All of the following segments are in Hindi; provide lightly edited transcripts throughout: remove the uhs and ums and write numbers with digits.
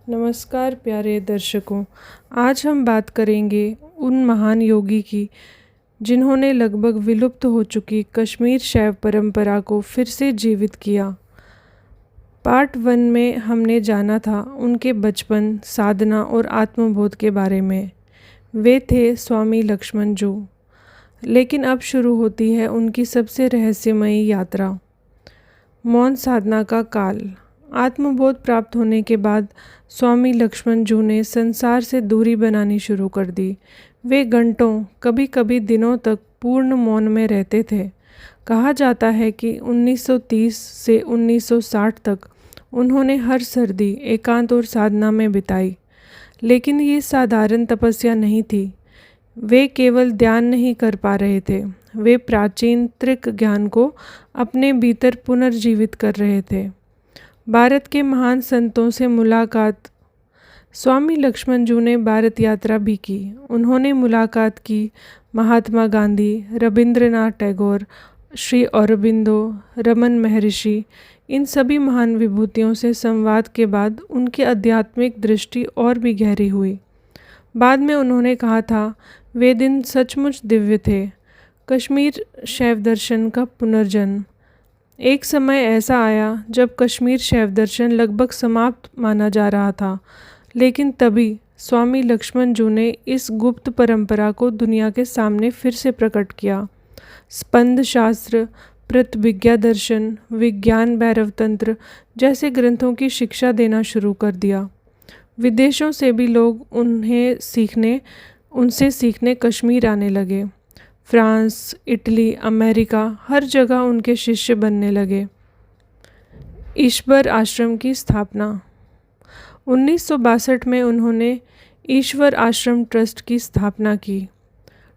नमस्कार प्यारे दर्शकों। आज हम बात करेंगे उन महान योगी की जिन्होंने लगभग विलुप्त हो चुकी कश्मीर शैव परंपरा को फिर से जीवित किया। पार्ट 1 में हमने जाना था उनके बचपन, साधना और आत्मबोध के बारे में। वे थे स्वामी लक्ष्मण जू। लेकिन अब शुरू होती है उनकी सबसे रहस्यमयी यात्रा, मौन साधना का काल। आत्मबोध प्राप्त होने के बाद स्वामी लक्ष्मण जू ने संसार से दूरी बनानी शुरू कर दी। वे घंटों, कभी कभी दिनों तक पूर्ण मौन में रहते थे। कहा जाता है कि 1930 से 1960 तक उन्होंने हर सर्दी एकांत और साधना में बिताई। लेकिन ये साधारण तपस्या नहीं थी। वे केवल ध्यान नहीं कर पा रहे थे, वे प्राचीन त्रिक ज्ञान को अपने भीतर पुनर्जीवित कर रहे थे। भारत के महान संतों से मुलाकात। स्वामी लक्ष्मण जू ने भारत यात्रा भी की। उन्होंने मुलाकात की महात्मा गांधी, रविंद्रनाथ टैगोर, श्री अरबिंदो, रमन महर्षि। इन सभी महान विभूतियों से संवाद के बाद उनकी आध्यात्मिक दृष्टि और भी गहरी हुई। बाद में उन्होंने कहा था, वे दिन सचमुच दिव्य थे। कश्मीर शैव दर्शन का पुनर्जन्म। एक समय ऐसा आया जब कश्मीर शैव दर्शन लगभग समाप्त माना जा रहा था, लेकिन तभी स्वामी लक्ष्मण जू ने इस गुप्त परंपरा को दुनिया के सामने फिर से प्रकट किया। स्पंद शास्त्र, प्रतिभिज्ञा दर्शन, विज्ञान भैरव तंत्र जैसे ग्रंथों की शिक्षा देना शुरू कर दिया। विदेशों से भी लोग उनसे सीखने कश्मीर आने लगे। फ्रांस, इटली, अमेरिका, हर जगह उनके शिष्य बनने लगे। ईश्वर आश्रम की स्थापना। 1962 में उन्होंने ईश्वर आश्रम ट्रस्ट की स्थापना की।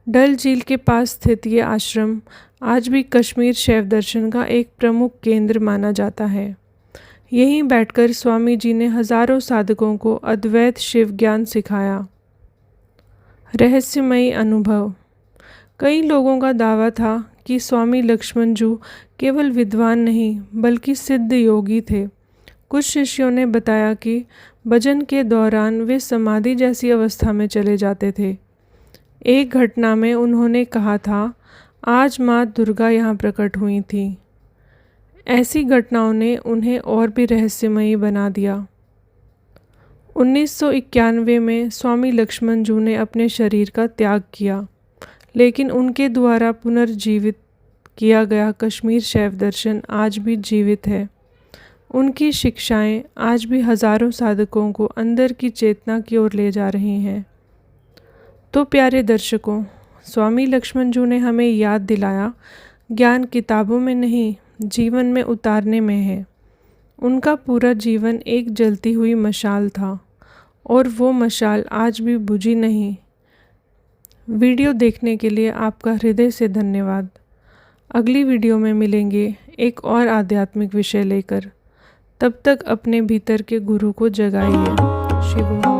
डल झील के पास स्थित ये आश्रम आज भी कश्मीर शैव दर्शन का एक प्रमुख केंद्र माना जाता है। यहीं बैठकर स्वामी जी ने हजारों साधकों को अद्वैत शिव ज्ञान सिखाया। रहस्यमयी अनुभव। कई लोगों का दावा था कि स्वामी लक्ष्मण जू केवल विद्वान नहीं बल्कि सिद्ध योगी थे। कुछ शिष्यों ने बताया कि भजन के दौरान वे समाधि जैसी अवस्था में चले जाते थे। एक घटना में उन्होंने कहा था, आज माँ दुर्गा यहाँ प्रकट हुई थी। ऐसी घटनाओं ने उन्हें और भी रहस्यमयी बना दिया। 1991 में स्वामी लक्ष्मण जू ने अपने शरीर का त्याग किया, लेकिन उनके द्वारा पुनर्जीवित किया गया कश्मीर शैव दर्शन आज भी जीवित है। उनकी शिक्षाएं आज भी हजारों साधकों को अंदर की चेतना की ओर ले जा रही हैं। तो प्यारे दर्शकों, स्वामी लक्ष्मण जू ने हमें याद दिलाया, ज्ञान किताबों में नहीं, जीवन में उतारने में है। उनका पूरा जीवन एक जलती हुई मशाल था और वो मशाल आज भी बुझी नहीं। वीडियो देखने के लिए आपका हृदय से धन्यवाद। अगली वीडियो में मिलेंगे एक और आध्यात्मिक विषय लेकर। तब तक अपने भीतर के गुरु को जगाइए। शिव।